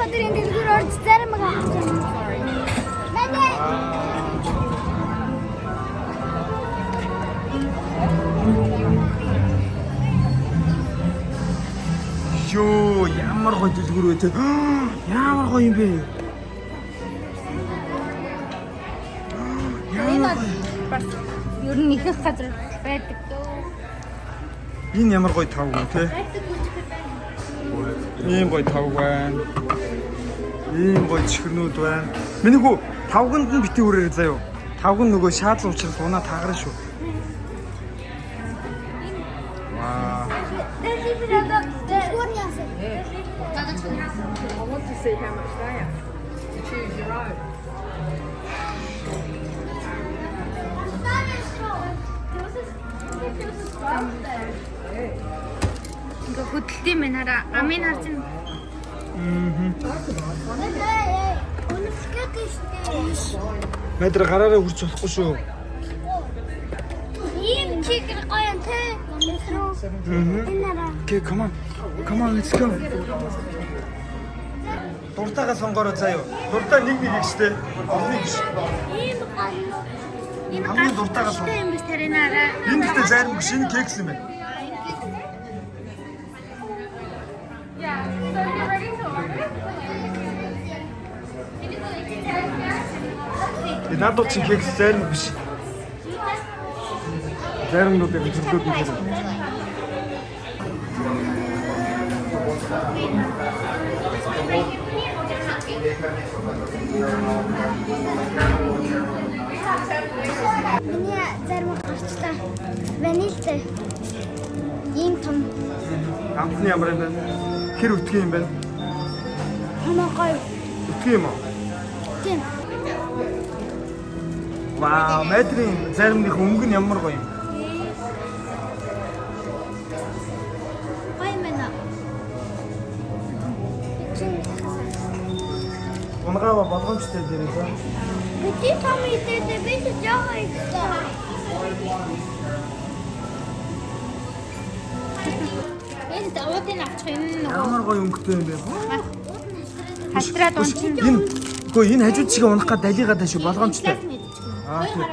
Поттерийн дэлгүүр орж зарим авах гэж байна. Манай Ёо, ямар гоё дэлгүүр вэ те. Ямар гоё юм бэ? бас ер нь их газар байдаг дөө. Энэ ямар гоё тавг вэ те. Ийм гоё тавг байна. Ийм гоё чихрнүүд байна. Миний хүү тавганд нь битгий үрээрээ заяа. Тавг нь нөгөө шаазан учраас унаа таагарна шүү. Ваа. I want to see how much they are. To choose your own. Ингээ хөдөлтийн мэн хараа. Амын харж байна. Мэдэр гараараа хурц болохгүй шүү. Ийм чигэр гоё те. Энэ хараа. Okay, come on. Come on, let's go. Дуртайгаа сонгороо заяа. Дуртай нэг ихтэй. Нэг биш. Ийм гал. Энэ Хамгийн дуртайгаа сон. юм биш таринаараа. Энэ гэхдээ зарим биш, энэ кекс юм байна. Надад чи кекс зарим биш. Зарим нь одоо зөвлөд нь хэрэг. Миний зарим гарчлаа. Ванилтай. Ийм том. Амтны ямар юм бэ? Хэр өтгий юм бэ? Хамаа гоё. Өтгий юм уу? Тийм. Вау, мэдрийн заримных өнгө нь ямар гоё юм. Гоё мэнэ. Унгава болгоомжтой дээрээ заа. Бидний том идээд бид жоо идсэн. Энэ даваадын авчих юм нөгөө. Ямар гоё өнгөтэй юм бэ? Халтраад унчих. Энэ үгүй энэ хажууд чигээ унах гад далигаа тааш болгоомжтой. Аа тийм.